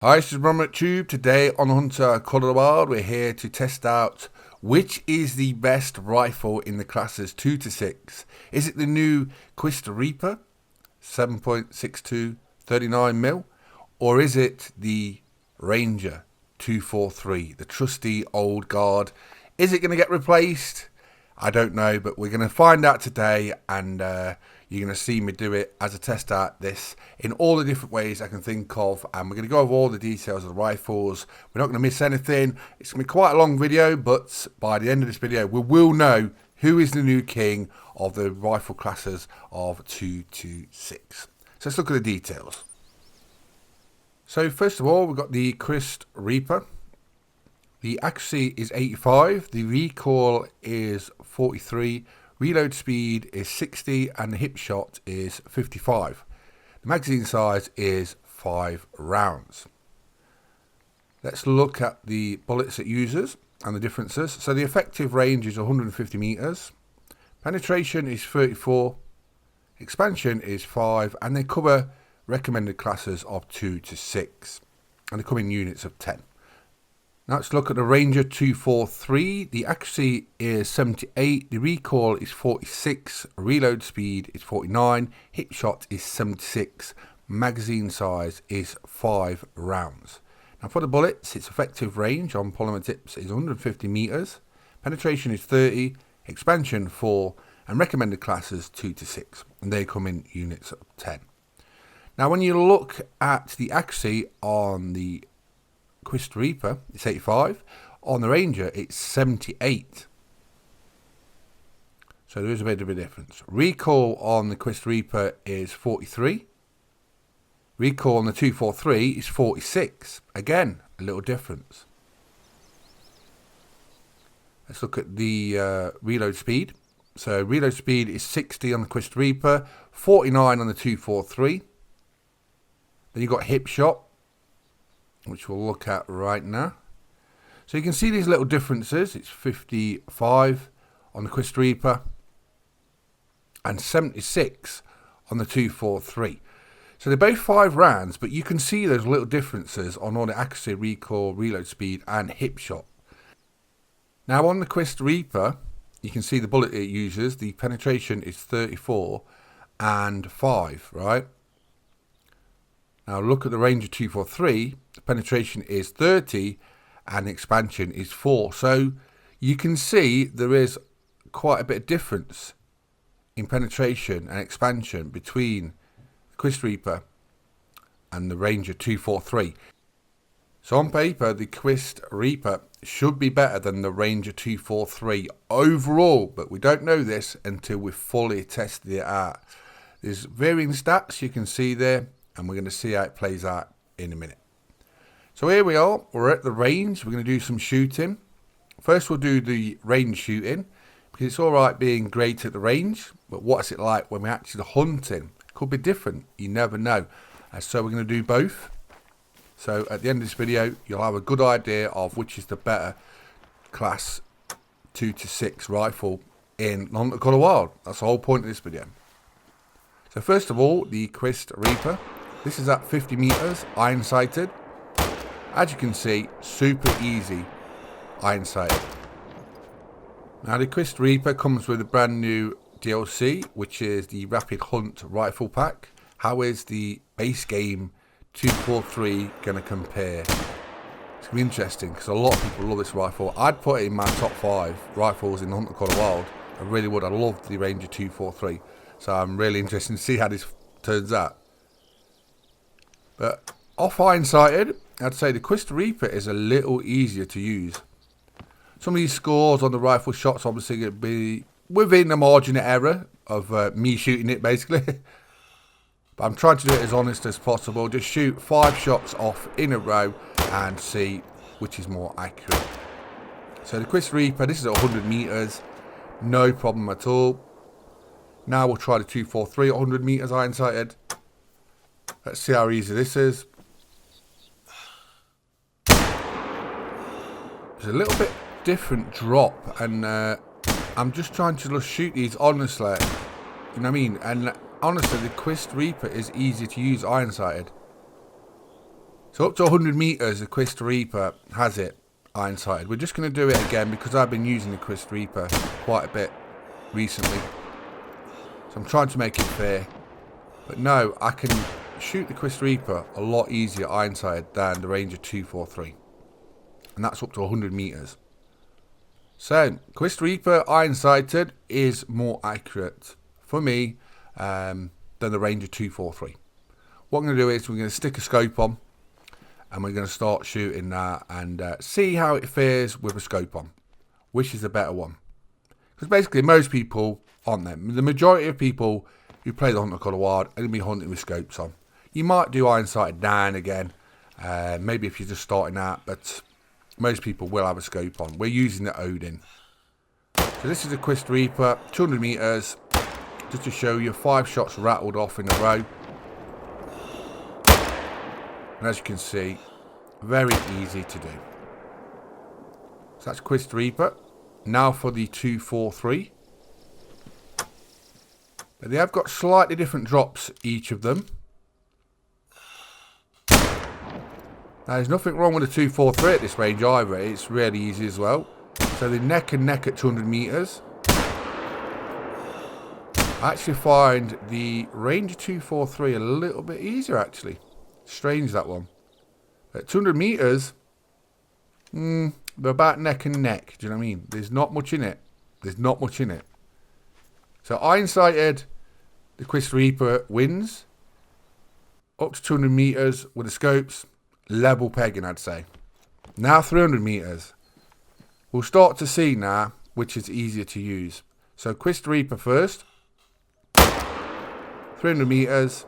Hi, this is ronMctube. Today on Hunter Call of the Wild, we're here to test out which is the best rifle in the classes 2 to 6. Is it the new QUIST REAPER 7.62 39mm, or is it the Ranger 243, the trusty old guard? Is it going to get replaced? I don't know, but we're going to find out today, and you're going to see me do it as a test out this in all the different ways I can think of, and we're going to go over all the details of the rifles. We're not going to miss anything. It's going to be quite a long video, but by the end of this video we will know who is the new king of the rifle classes of 2 to 6. So let's look at the details. So first of all, we've got the QUIST REAPER. The accuracy is 85, the recoil is 43, reload speed is 60, and the hip shot is 55. The magazine size is 5 rounds. Let's look at the bullets it uses and the differences. So the effective range is 150 meters, penetration is 34, expansion is 5, and they cover recommended classes of 2 to 6, and they come in units of 10. Now let's look at the Ranger 243. The accuracy is 78, the recoil is 46, reload speed is 49, hip shot is 76, magazine size is 5 rounds. Now for the bullets, its effective range on polymer tips is 150 meters, penetration is 30, expansion 4, and recommended classes 2 to 6, and they come in units of 10. Now when you look at the accuracy on the QUIST REAPER, it's 85. On the Ranger, it's 78. So there is a bit of a difference. Recoil on the QUIST REAPER is 43. Recoil on the 243 is 46. Again, a little difference. Let's look at the reload speed. So reload speed is 60 on the QUIST REAPER, 49 on the 243. Then you've got hip shot, which we'll look at right now. So you can see these little differences. It's 55 on the QUIST REAPER and 76 on the 243. So they're both 5 rounds, but you can see those little differences on all the accuracy, recoil, reload speed, and hip shot. Now on the QUIST REAPER, you can see the bullet it uses. The penetration is 34 and 5, right? Now look at the Ranger 243, the penetration is 30 and the expansion is 4. So you can see there is quite a bit of difference in penetration and expansion between the QUIST REAPER and the Ranger 243. So on paper, the QUIST REAPER should be better than the Ranger 243 overall, but we don't know this until we've fully tested it out. There's varying stats you can see there, and we're going to see how it plays out in a minute. So here we are, we're at the range. We're going to do some shooting. First we'll do the range shooting, because it's alright being great at the range, but what's it like when we're actually hunting? It could be different, you never know. And so we're going to do both. So at the end of this video, you'll have a good idea of which is the better class 2 to 6 rifle in Hunter Call of the Wild. That's the whole point of this video. So first of all, the QUIST REAPER. This is at 50 meters, iron sighted. As you can see, super easy iron sighted. Now the QUIST REAPER comes with a brand new DLC, which is the Rapid Hunt Rifle Pack. How is the base game 243 going to compare? It's going to be interesting because a lot of people love this rifle. I'd put it in my top 5 rifles in Hunter Call of the Wild. I really would. I love the Ranger 243. So I'm really interested to see how this turns out. But off iron sighted, I'd say the QUIST REAPER is a little easier to use. Some of these scores on the rifle shots obviously going to be within the margin of error of me shooting it basically. But I'm trying to do it as honest as possible. Just shoot 5 shots off in a row and see which is more accurate. So the QUIST REAPER, this is at 100 meters, no problem at all. Now we'll try the 243 at 100 meters iron sighted. Let's see how easy this is. It's a little bit different drop, and I'm just trying to shoot these honestly. You know what I mean? And honestly, the QUIST REAPER is easy to use iron sighted. So up to 100 meters, the QUIST REAPER has it iron sighted. We're just going to do it again because I've been using the QUIST REAPER quite a bit recently. So I'm trying to make it fair. But no, I can shoot the QUIST REAPER a lot easier iron sighted than the Ranger 243. And that's up to 100 meters. So, QUIST REAPER iron sighted is more accurate for me than the Ranger 243. What I'm going to do is we're going to stick a scope on and we're going to start shooting that and see how it fares with a scope on. Which is the better one. Because basically most people aren't them. The majority of people who play the Hunter Call of Wild are going to be hunting with scopes on. You might do iron sighted now and again. Maybe if you're just starting out, but most people will have a scope on. We're using the Odin. So this is a QUIST REAPER, 200 meters, just to show you 5 shots rattled off in a row. And as you can see, very easy to do. So that's QUIST REAPER. Now for the 243. But they have got slightly different drops, each of them. Now there's nothing wrong with the 243 at this range either. It's really easy as well. So they're neck and neck at 200 meters. I actually find the Ranger 243 a little bit easier actually. Strange, that one. At 200 meters, they're about neck and neck. Do you know what I mean? There's not much in it. There's not much in it. So iron sighted, the QUIST REAPER wins. Up to 200 meters with the scopes, level pegging, I'd say. Now 300 meters. We'll start to see now which is easier to use. So QUIST REAPER first. 300 meters.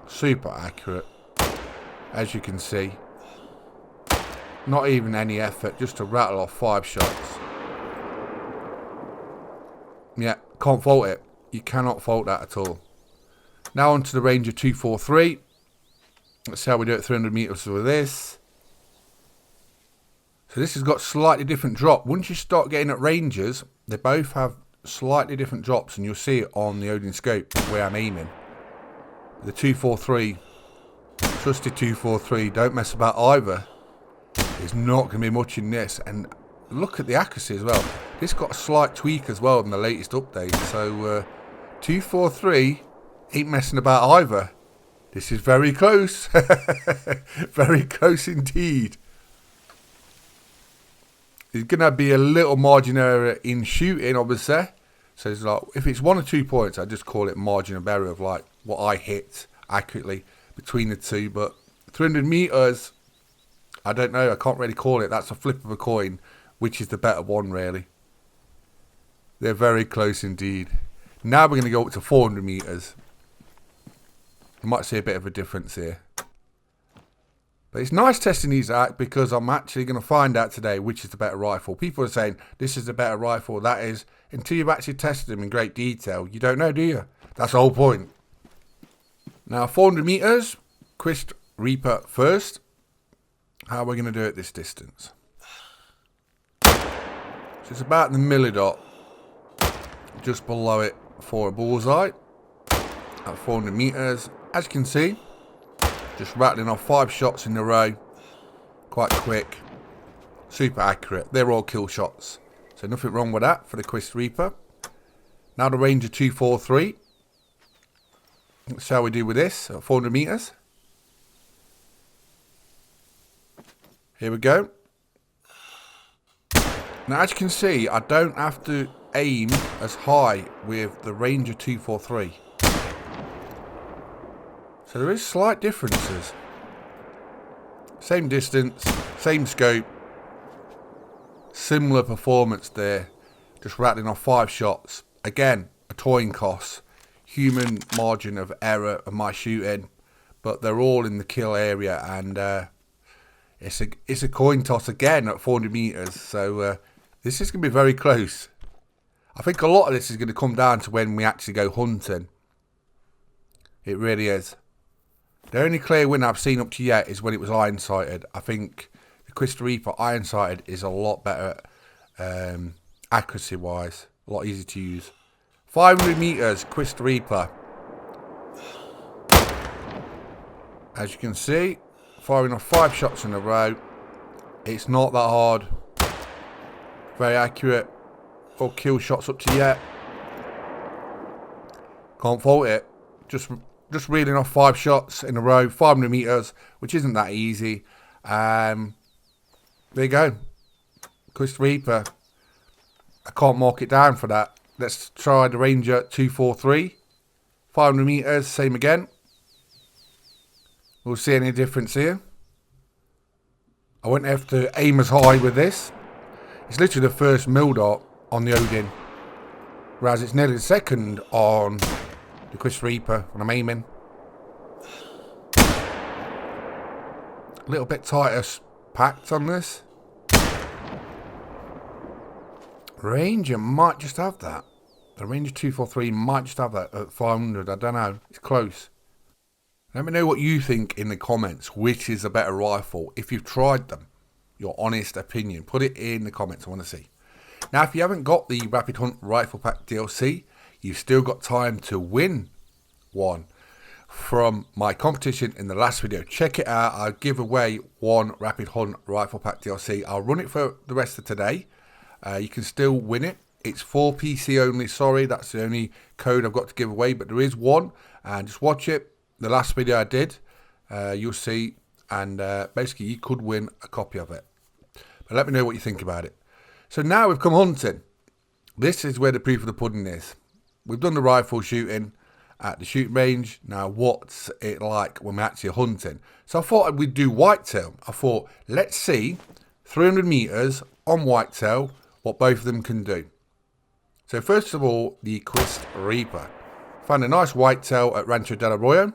Super accurate, as you can see. Not even any effort, just to rattle off 5 shots. Yeah, can't fault it. You cannot fault that at all. Now on to the Ranger 243. Let's see how we do it 300 meters with this. So this has got slightly different drop. Once you start getting at Rangers, they both have slightly different drops, and you'll see it on the Odin scope where I'm aiming. The 243, trusted 243, don't mess about either. There's not going to be much in this. And look at the accuracy as well. This got a slight tweak as well in the latest update. So 243 ain't messing about either. This is very close. Very close indeed. There's going to be a little margin error in shooting, obviously. So it's like, if it's 1 or 2 points, I just call it margin of error of like what I hit accurately between the two. But 300 meters, I don't know. I can't really call it. That's a flip of a coin, which is the better one, really. They're very close indeed. Now we're going to go up to 400 meters. You might see a bit of a difference here. But it's nice testing these out because I'm actually going to find out today which is the better rifle. People are saying this is the better rifle, that is. Until you've actually tested them in great detail, you don't know, do you? That's the whole point. Now 400 meters, QUIST REAPER first. How are we going to do it this distance? So it's about in the millidot, just below it for a bullseye at 400 meters. As you can see, just rattling off 5 shots in a row, quite quick, super accurate. They're all kill shots, so nothing wrong with that for the QUIST REAPER. Now the Ranger 243. Let's see how we do with this at 400 meters. Here we go. Now as you can see, I don't have to aim as high with the Ranger 243. So there is slight differences. Same distance, same scope, similar performance there. Just rattling off 5 shots. Again, a toying cost. Human margin of error of my shooting. But they're all in the kill area, and it's a coin toss again at 400 meters. So this is going to be very close. I think a lot of this is going to come down to when we actually go hunting. It really is. The only clear win I've seen up to yet is when it was iron sighted. I think the QUIST REAPER iron sighted is a lot better accuracy wise, a lot easier to use. 500 meters, QUIST REAPER. As you can see, firing off 5 shots in a row. It's not that hard. Very accurate. Or kill shots up to yet. Can't fault it. Just reeling off 5 shots in a row, 500 meters, which isn't that easy. There you go. QUIST REAPER. I can't mark it down for that. Let's try the Ranger 243. 500 meters, same again. We'll see any difference here. I won't have to aim as high with this. It's literally the first mil dot on the Odin, whereas it's nearly the second on the QUIST REAPER when I'm aiming. A little bit tighter packed on this. Ranger might just have that. The Ranger 243 might just have that at 500. I don't know. It's close. Let me know what you think in the comments. Which is a better rifle? If you've tried them, your honest opinion. Put it in the comments. I want to see. Now, if you haven't got the Rapid Hunt Rifle Pack DLC, you've still got time to win one from my competition in the last video. Check it out. I'll give away one Rapid Hunt Rifle Pack DLC. I'll run it for the rest of today. You can still win it. It's for PC only. Sorry, that's the only code I've got to give away, but there is one. And just watch it. The last video I did, you'll see. And basically, you could win a copy of it. But let me know what you think about it. So now we've come hunting. This is where the proof of the pudding is. We've done the rifle shooting at the shooting range. Now, what's it like when we're actually hunting? So I thought we'd do whitetail. I thought, let's see 300 meters on whitetail, what both of them can do. So first of all, the QUIST REAPER. Found a nice whitetail at Rancho del Arroyo.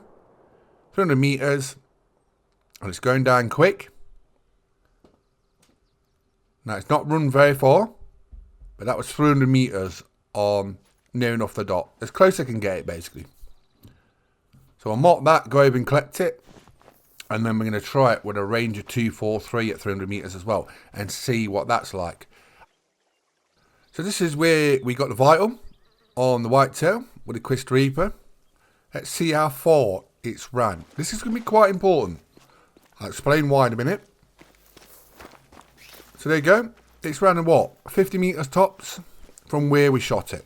300 meters. And it's going down quick. Now, it's not run very far, but that was 300 meters on near enough the dot. As close as I can get it, basically. So I'll mark that, go over and collect it. And then we're going to try it with a Ranger 243 at 300 meters as well and see what that's like. So this is where we got the vital on the whitetail with the QUIST REAPER. Let's see how far it's ran. This is going to be quite important. I'll explain why in a minute. So there you go. It's ran what? 50 meters tops from where we shot it.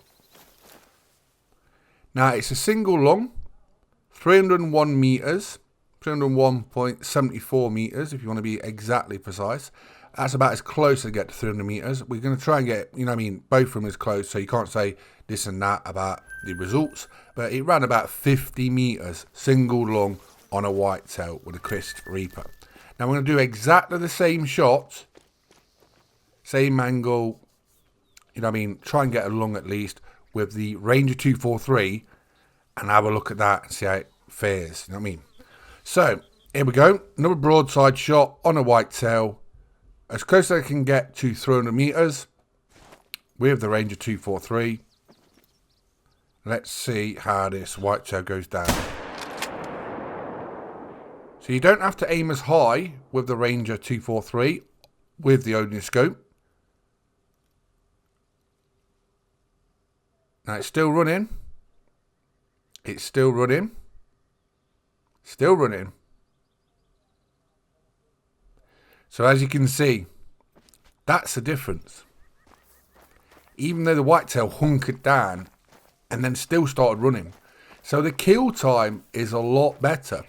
Now it's a single long, 301 meters, 301.74 meters if you want to be exactly precise. That's about as close as I get to 300 meters. We're going to try and get, you know what I mean, both of them as close, so you can't say this and that about the results. But it ran about 50 meters, single long on a whitetail with a QUIST REAPER. Now we're going to do exactly the same shot, same angle, you know what I mean, try and get along at least with the Ranger 243 and have a look at that and see how it fares, you know what I mean. So, here we go, another broadside shot on a whitetail, as close as I can get to 300 meters with the Ranger 243. Let's see how this whitetail goes down. So you don't have to aim as high with the Ranger 243 with the Odin scope. Now it's still running. It's still running. Still running. So as you can see, that's the difference. Even though the whitetail hunkered down and then still started running. So the kill time is a lot better.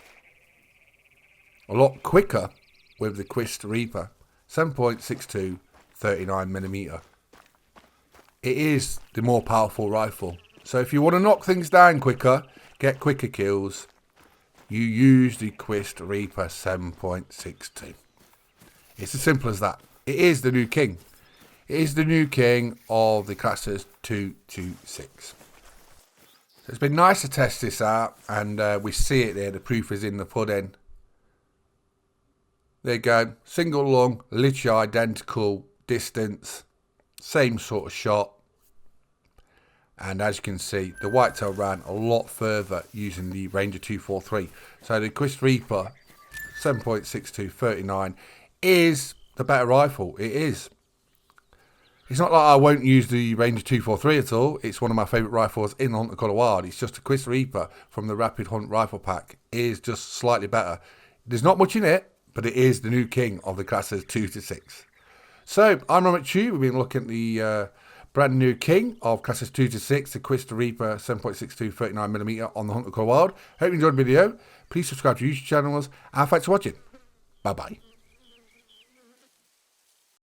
A lot quicker with the QUIST REAPER. 7.62, 39mm. It is the more powerful rifle. So if you want to knock things down quicker, get quicker kills, you use the QUIST REAPER 7.62. It's as simple as that. It is the new king. It is the new king of the classes 226. So it's been nice to test this out, and we see it there. The proof is in the pudding. There you go. Single long, literally identical distance. Same sort of shot. And as you can see, the whitetail ran a lot further using the Ranger 243. So the QUIST REAPER 7.62 39 is the better rifle. It is. It's not like I won't use the Ranger 243 at all. It's one of my favourite rifles in the Hunt Colour Wild. It's just a QUIST Reaper from the Rapid Hunt Rifle Pack. It is just slightly better. There's not much in it, but it is the new king of the classes 2 to 6. So, I'm ronMctube. We've been looking at the brand new king of classes 2 to 6, the QUIST Reaper 7.62 39mm on the Hunt Colour Wild. Hope you enjoyed the video. Please subscribe to YouTube channels, and thanks for watching. Bye-bye.